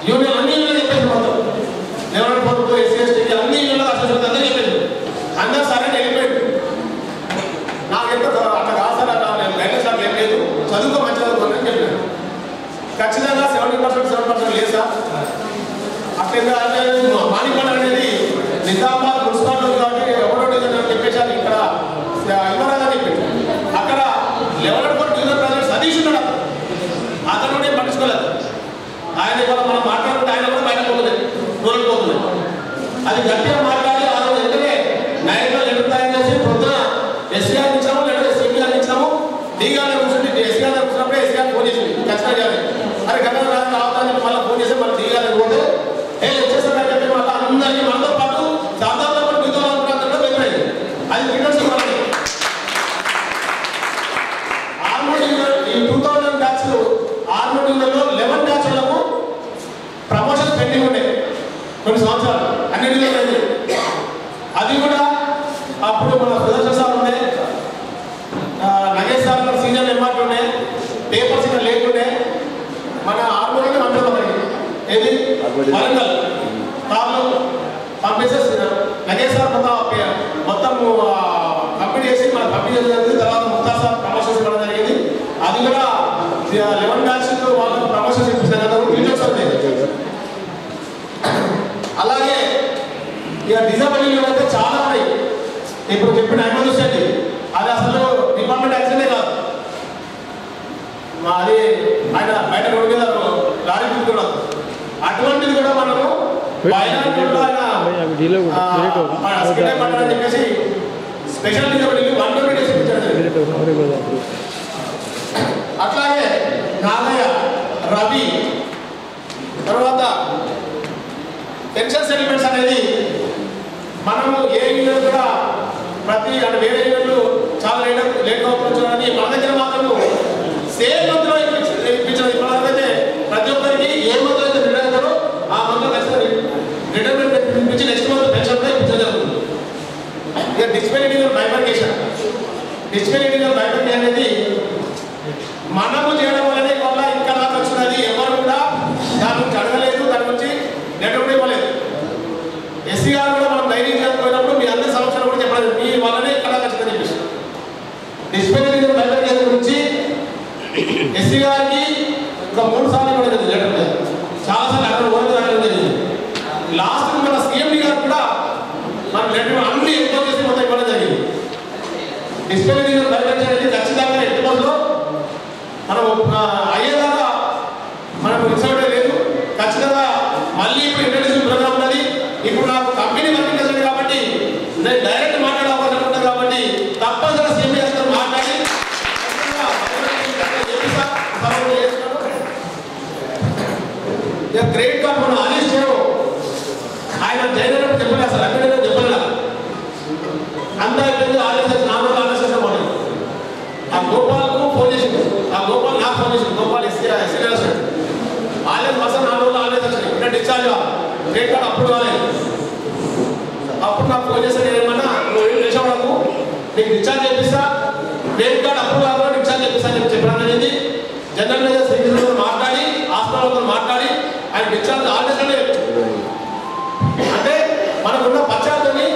యూనియన్ అన్ని యూనియన్ చెప్పేసి మొత్తం లెవెల్ పొరుగు ఎస్సీ ఎస్టీకి అన్ని యూనియన్లో అసలు అందరూ చెప్పేసి అందరూ సరే వెళ్ళిపోయాడు. నాకు ఎంత అట్లా కాదు సార్ అట్లా నేను గైడెన్స్ అట్లా ఏం లేదు చదువుకో మంచి చదువుకోని అని చెప్పాను. ఖచ్చితంగా 70% లేదు సార్ అట్లా అంటే మానిపడ అనేది నిజామాబాద్ మున్సిపాలిటీ కాబట్టి ఎవరో చెప్పేసి అది ఇక్కడ ఇవ్వరాదని చెప్పాడు. అక్కడ level four union president Satish ఉన్నాడు అతను కూడా పట్టించుకోలేదు. ఆయన ఇవాళ మనం మాట్లాడుకుంటే ఆయన కూడా బయట పోతుంది రూరల్ పోతుంది. అది గట్టిగా మాట్లాడి ఆ రోజు వెంటనే నైట్లో లెటర్ తయారు చేసి పొద్దున ఎస్సీఆర్ ఇచ్చాము ఖచ్చితంగా చేయాలి. అరే గంగా రావడానికి మళ్ళీ ఫోన్ చేసి మళ్ళీ దిగాలి పోతే వచ్చేస్తారని చెప్పి మళ్ళీ అందరికీ మనతో పాటు సాధారణంగా పాటు మీతో ప్రాంతంలో వెళ్ళలేదు. అది రిటర్న్స్ ఇవ్వాలి. ఆర్మూర్ ఈ 2000 బ్యాచ్లు ఆర్మూర్లో 11 బ్యాచ్లకు ప్రమోషన్ పెండింగ్ ఉండే కొన్ని సంవత్సరాలు అన్నిటిలో లేదు. అది కూడా అప్పుడు మన సుదర్శన్ సార్ ఉండే, నగేష్ సార్ సీనియర్ ఎంఆర్టీ ఉండే, పేపర్స్ ఇంకా లేకుండే. మన ఆర్మూర్లోనే పంపిస్తాం ఏది వరంగల్ కార్లు పంపించేసి నగేష్ సార్ మొత్తం కంప్లీట్ చేసి మనం కంప్లీట్ చేసిన తర్వాత ముక్తా సార్ ప్రమోషన్స్ ఇవ్వడం జరిగింది. అది కూడా 11 బ్యాచ్ వాళ్ళకు ప్రమోషన్స్ ఇప్పించారు. వీడియోస్ అవుతాయి. అలాగే ఇక డిజబిలిటీలు అయితే చాలా ఉన్నాయి. ఇప్పుడు చెప్పిన ఆయన చూసండి, అది అసలు డిపార్ట్మెంట్ యాక్సిడెంటే కాదు. అది ఆయన బయట రోడ్డు మీద లారీ కూడా అటువంటిది కూడా మనము అని చెప్పేసి స్పెషల్ డిజబిలిటీ 120 డేస్ ఇప్పించారు. అట్లాగే నాగయ్య, రవి, తర్వాత పెన్షన్ సెటిల్మెంట్స్ అనేది మనము ఏ యూనియన్ కూడా ప్రతి అంటే వేరే యూనియన్లు చాలా లేట్ అవుతుందని మన దగ్గర మాత్రము సేమ్ మంత్లో ఇప్పించడం. ఇప్పటికైతే ప్రతి ఒక్కరికి ఏ మంత్లో అయితే రిటైర్ అవుతారో ఆ మంత్లో ఖచ్చితంగా రిటైర్మెంట్ ఇప్పించి నెక్స్ట్ మంత్ పెన్షన్ కూడా ఇప్పించడం జరుగుతుంది. ఇక డిస్పెలిటీగల్ బైఫర్కేషన్ అనేది మనము చేయడం వల్లనే వల్ల ఇంకా నాకు వచ్చినది. ఎవరు కూడా దాని గురించి అడగలేదు, దాని గురించి నెట్వర్క్ ఇవ్వలేదు. ఎస్సీ గారు కూడా మనం ధైర్యం చేయకపోయినప్పుడు మీ అందరి సమస్యలు కూడా చెప్పలేదు, మీ వల్లనే ఇక్కడ ఖచ్చితంగా చెప్పేసి. డిస్పెలిటీగల్ బైఫర్కేషన్ గురించి ఎస్సీ గారికి ఇంకా 3 సార్లు కూడా జరిగింది లెటర్ మీద, చాలాసార్లు అక్కడ ఓన్గా రావడం జరిగింది. లాస్ట్ మన సీఎండి గారు కూడా మన లెటర్ అన్ని ఎంతో చేసి మొత్తం ఇవ్వడం జరిగింది. డిస్పెలిటీగల్ బైఫర్కేషన్ అనేది ఖచ్చితంగా ఎట్టి రోజులో మనం అయ్యేదాకా మనకు రిసల్ట్ లేదు. ఖచ్చితంగా మళ్ళీ ఇప్పుడు ఇంటర్నేషనల్ ప్రోగ్రామ్ ఉన్నది. ఇప్పుడు నాకు కంపెనీ వర్కింగ్ చేస్తుంది కాబట్టి నేను డైరెక్ట్ మాట్లాడే అవకాశం ఉంటుంది కాబట్టి తప్పనిసరిగా సీఎం గారితో మాట్లాడి క్రెడిట్ కార్డు మనం ఆలిస్ట్ ఆయన జైన్ చెప్పలేదు, అసలు అక్కడ చెప్పలేదు. అంతా అయిపోయింది. ఆర్ఎస్ఎస్ 4 రోజులు ఆర్ఎస్ఎస్ పోలేదు. ఆ గోపాల్కు ఫోన్ చేసింది, ఆ గోపాల్ నాకు ఫోన్ చేసింది. గోపాల్ సీనియర్ ఆర్ఎస్ మసా 4 రోజులు ఆర్ఎస్ వచ్చినాయి. ఇంకా డిశ్చార్జ్ క్రెడిట్ కార్డు అప్పుడు కాలేదు. అప్పుడు నాకు ఫోన్ చేస్తే నేను ఏమన్నా నువ్వు ఏం చేసేవాళ్ళకు నీకు డిశ్చార్జ్ చేపిస్తా, క్రెడిట్ కార్డు అప్పుడు కాకుండా డిశ్చార్జ్ చేపిస్తా అని చెప్పడం జరిగింది. జనరల్ మేనేజర్ శ్రీకృష్ణతో మాట్లాడి హాస్పిటల్తో మాట్లాడి ఆయన డిశ్చార్జ్ ఆర్ఎస్ అంటే మనకున్న పశ్చాత్తని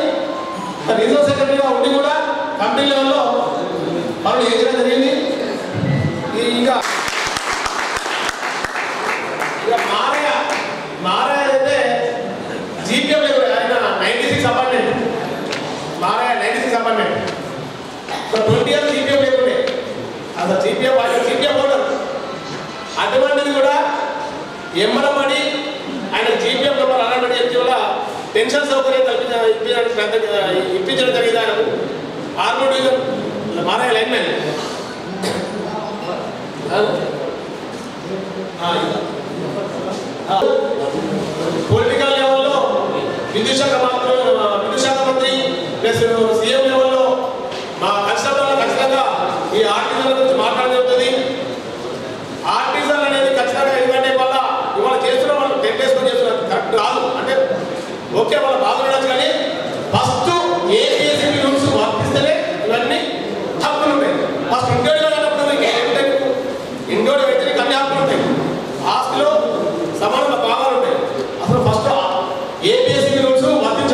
రీజనల్ సెక్రటరీగా ఉండి కూడా కంపెనీ లెవెల్లో మనం ఏం చేయడం జరిగింది. ఇంకా మారయ్య అయితే జీపీఎం లేదు, ఆయన 96 అపార్ట్మెంట్ మారయ్య 96 అపార్ట్మెంట్ 20 ఇయర్స్ జీపీఎం లేకుండే. అసలు జీపీఎం ఓటర్ అటువంటిది కూడా ఎమ్మడమని ఆయన జీపీఎం నెంబర్ అలాంటి చెప్పి వల్ల పెన్షన్ సౌకర్యం ఇప్పించడం జరిగింది. ఆయన Armoor division Maraiah linemen political లెవెల్లో విద్యుత్ శాఖ మంత్రి ప్లస్ సీఎం లెవెల్లో మా కష్టపడాలి. ఖచ్చితంగా ఈ ఆర్టిజన్ గురించి మాట్లాడడం జరుగుతుంది. ఆర్టిజన్ అనేది ఖచ్చితంగా ఎందుకంటే వల్ల ఇవాళ చేస్తున్న వాళ్ళు 10 days చేస్తున్నారు కరెక్ట్ కాదు. అంటే ఓకే వాళ్ళ బాధ ఉండొచ్చు, కానీ ఫస్ట్ ఏపీఎస్సీ రూల్స్ వర్తిస్తేనే ఇవన్నీ హక్కులు ఉంటాయి. ఫస్ట్ ఇండివిజువల్ ఇండోర్ వ్యక్తికి అన్ని హక్కులు ఉంటాయి. ఆస్తిలో సమానంగా భాగాలు ఉంటాయి. అసలు ఫస్ట్ ఏపీఎస్సీ రూల్స్ వర్తించాలి.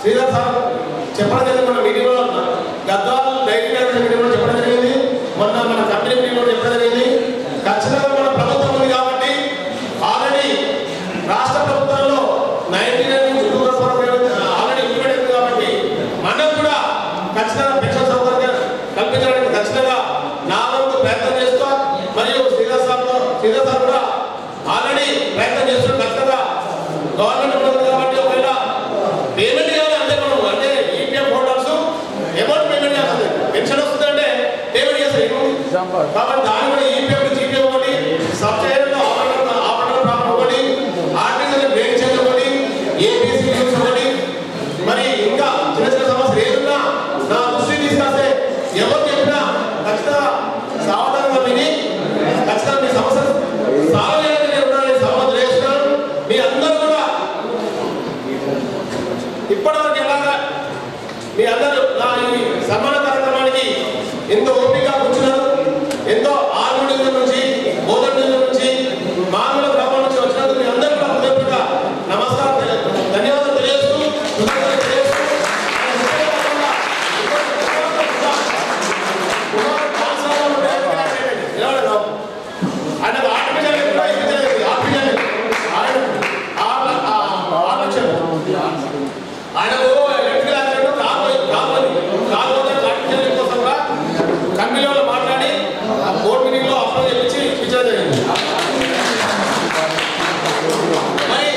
శ్రీధర్ సార్ చెప్పడం జరిగింది. మన మీటింగ్లో గద్వాల్ డైరీ మీటింగ్లో చెప్పడం జరిగింది. మొన్న మన కంపెనీ మీటింగ్లో చెప్పడం జరిగింది. ఖచ్చితంగా మన ప్రభుత్వం ఉంది కాబట్టి ఆల్రెడీ రాష్ట్ర ప్రభుత్వంలో 99 ఆల్రెడీ ఇంప్లిమెంట్ అయింది కాబట్టి మనం కూడా ఖచ్చితంగా పెన్షన్ సౌకర్యం కల్పించడానికి ఖచ్చితంగా నా వంతు ప్రయత్నం చేస్తూ మరియు శ్రీధర్ సార్ కూడా ఆల్రెడీ ప్రయత్నం చేస్తూ ఖచ్చితంగా గవర్నమెంట్ ఉంది కాబట్టి ఒకవేళ పేమెంట్ చేయాలి అంటే మనం అంటే ఈపీఎఫ్ హోల్డర్స్ అమౌంట్ పేమెంట్ చేస్తుంది. పెన్షన్ వస్తుందంటే పేమెంట్ చేస్తారు కాబట్టి దాని కూడా ఈపీఎఫ్ జీపీఎఫ్ ఒకటి సబ్సిడీలో ఆపరేటర్ ప్రాబ్లం ఒకటి ఆర్టికల్ బ్రేక్ చేయాలి ఒకటి ఏపీసీ ఒకటి మరి ఇంకా చిన్న చిన్న సమస్యలు ఏదున్నా నా దృష్టి తీసుకొస్తే ఎవరు చెప్పినా ఖచ్చితంగా సావధానంగా విని ఖచ్చితంగా మీ సమస్యలు సాల్వ్ చేయాలని ఉండాలని సమాధానం చేస్తున్నాను. మీ అందరూ కూడా ఇప్పటివరకు ఎలాగా మీ అందరూ నా ఈ సన్మాన కార్యక్రమానికి ఎంతో ఓపిక కూర్చున్నారు. ఎంతో ఆర్మూడి నుంచి బోధన నుంచి మామూలు గ్రామం నుంచి వచ్చినందుకు మీ అందరూ కూడా హృదయపూర్వక నమస్కారం ధన్యవాదాలు తెలియజేస్తూ ఆయన ఆర్టిఫిషియల్ కూడా ఇప్పించలేదు. ఆర్టిఫిషియల్ ఆయనకు ఎలక్ట్రికల్ యాక్సిడెంట్ కాలు ఆర్టిఫిషియల్ కోసం కూడా కంపెనీ వాళ్ళు మాట్లాడి బోర్డు మీటింగ్ లో అప్లై చేయించి ఇప్పించడం జరిగింది. మరి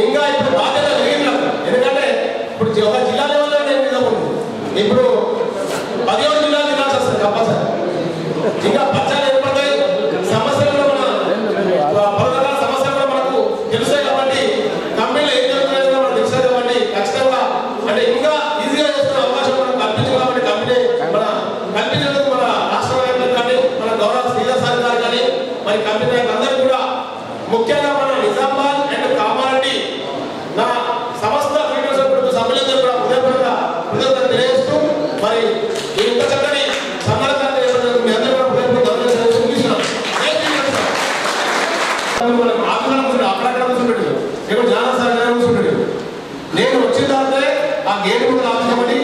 ఇంకా ఇప్పుడు బాధ్యత జరిగింది. ఎందుకంటే ఇప్పుడు ఒక జిల్లా లెవెల్లో నేను ఇప్పుడు 17 జిల్లాలు తినాల్సి వస్తుంది కంపల్సరీ. ఇంకా పచ్చాలు ఏర్పడతాయి సమస్యలు కూడా మన పలురకాల సమస్యలు కూడా మనకు తెలుస్తాయి కాబట్టి కంపెనీలు ఏం జరుగుతున్నాయో మనకు తెలుస్తాయి కాబట్టి ఖచ్చితంగా అంటే ఇంకా ఈజీగా చేసుకునే అవకాశం మనం కల్పించాం కాబట్టి కంపెనీ మన కల్పించినందుకు మన రాష్ట్ర నాయకులకు కానీ మన గౌరవ శ్రీధర్ సార్ గారు కానీ మరి కంపెనీ అందరూ కూడా ముఖ్యంగా మన నిజామాబాద్ అండ్ కామారెడ్డి నా సమస్త సభ్యులందరూ కూడా హృదయపూర్వక తెలియజేస్తూ మరి ఇంత చక్కని సమాధానం మీ అందరూ కూడా అక్కడ కూర్చుంటాడు ఇక్కడ జానా సార్ గారు కూర్చుంటాడు. నేను వచ్చిన తర్వాతే ఆ గేట్ ముందు ఆపించమని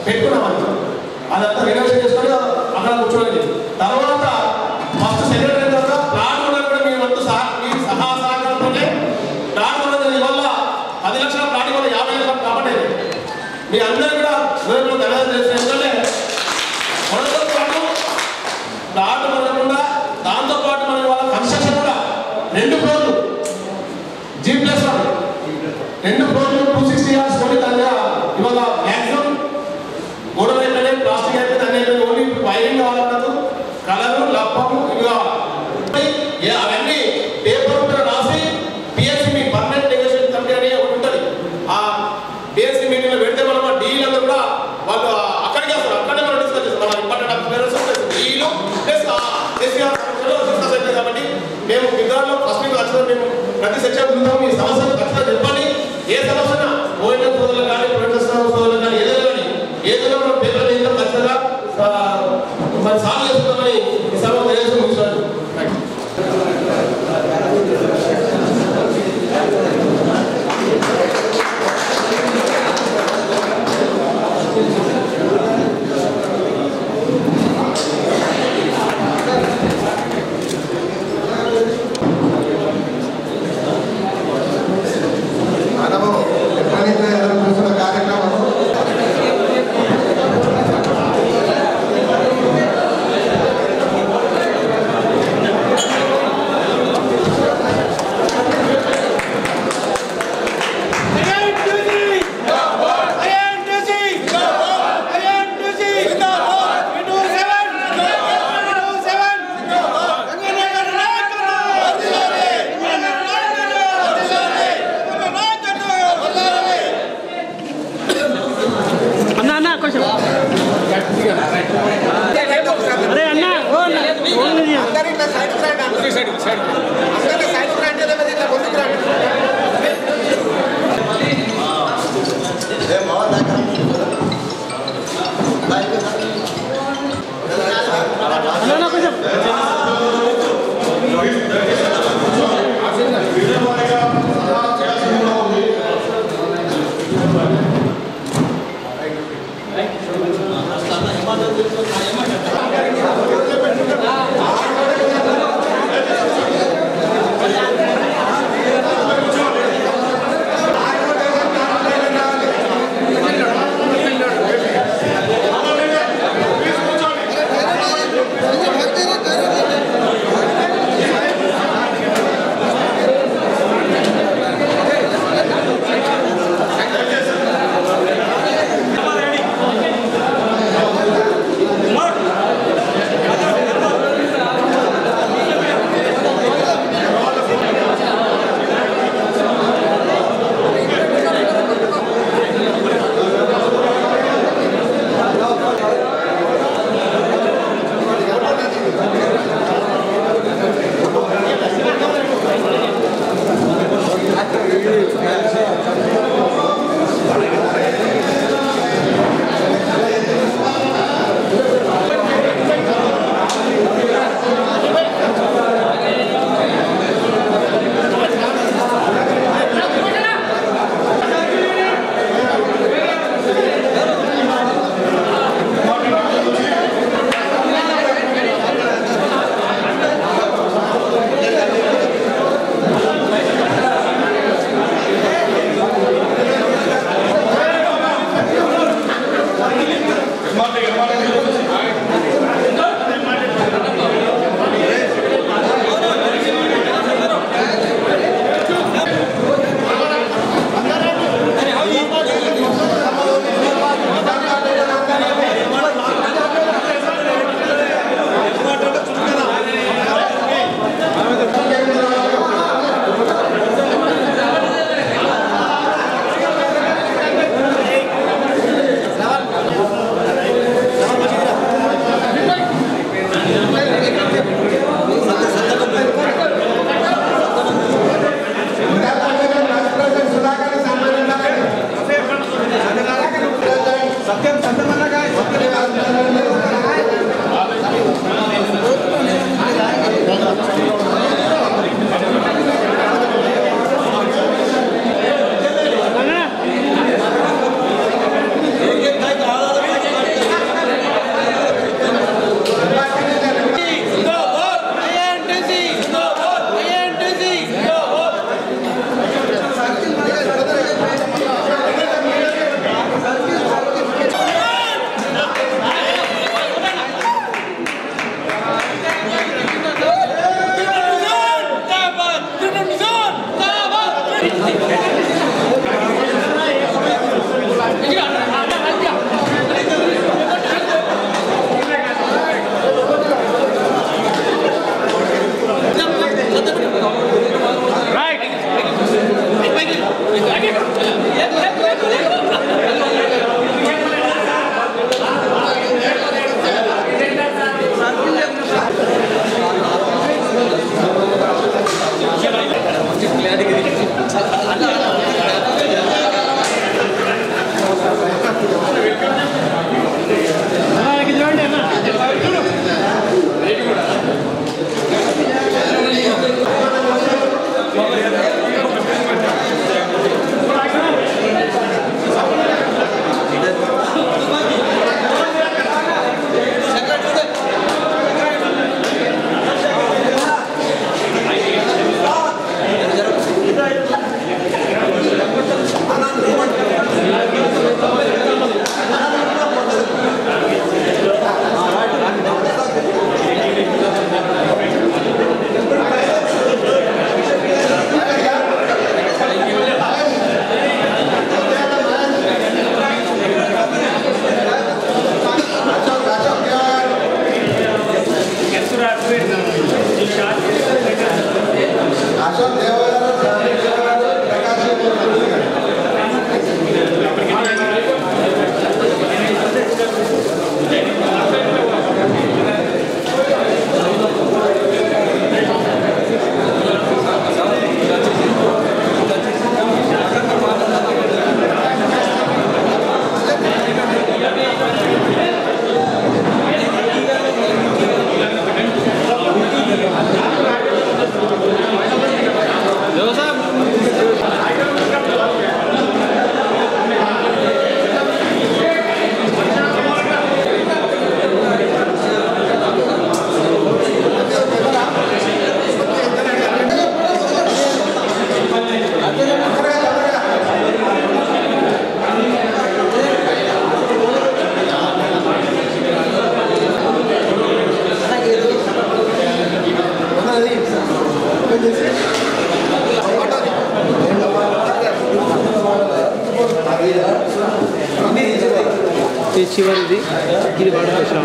పెట్టుకున్నామని అదంతా రినోవేషన్ చేసుకొని అక్కడ కూర్చోండి. తర్వాత ఫస్ట్ సెక్రటరీ తర్వాత ప్లాన్ కూడా మీ వంతు మీ సహకారంతోనే ప్లాన్ కూడా వల్ల 10 లక్షల ప్లాన్ వల్ల 50 లక్షలు కాబట్టి మీ అందరూ కూడా ధన్యవాదాలు చేస్తారు. ఎందుకంటే మనతో పాటు ప్లాట్ మనకుండా దాంతోపాటు మన వాళ్ళ కన్స్ట్రక్షన్ కూడా 2 ఫ్లోర్లు G+1 2 ఫ్లోర్లు 260 ఇయర్స్ కొని దాని ఇవాళ మ్యాక్సిమం గోడలు అయిపోయినా ప్లాస్టిక్ అయిపోయింది అన్నీ అయిపోయింది. ఓన్లీ వైరింగ్ కావాలన్నది కలరు లప్పము ఇవి కావాలి. అవన్నీ పేపర్ మీద రాసి పిఎస్సి మీ పర్మనెంట్ నెగోషియేషన్ కమిటీ అని ఒకటి ఉంటుంది. ఆ పిఎస్సి మీటింగ్లో పెడితే మనం ఆ డీలందరూ కూడా వాళ్ళు అక్కడికి వస్తారు. అక్కడే మనం డిస్కస్ చేస్తాం. మన important deal plus SCR discuss అవుతుంది కాబట్టి మేము విధానంలో ఫస్ట్ మీకు వచ్చిన మేము ప్రతి సెక్షన్ ముందు మీ సమస్యలు ఖచ్చితంగా చెప్పండి. ఏ సమస్య ఓఎన్ఎస్ సోదరులు కానీ ప్రొఫెసర్ సోదరులు కానీ ఏదైనా మనం పేపర్ మీద ఖచ్చితంగా మరి సాల్వ్ చేస్తున్నామని ఈ సభ తెలియజేస్తూ ముగిస్తున్నాను. మనము ఎప్పుడైతే చూసిన కార్యక్రమం చివరిది ఇది వాడుకోవచ్చు.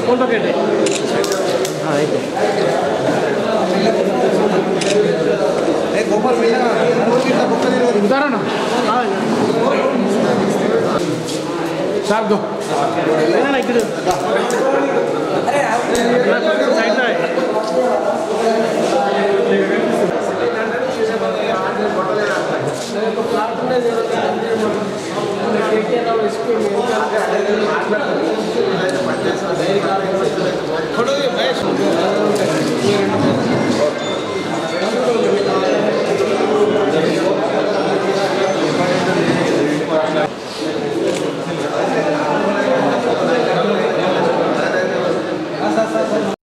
फोन पकड़े हाँ एक गोपाल उतारो ना हाँ साफ दो ना इकडे साइड है तो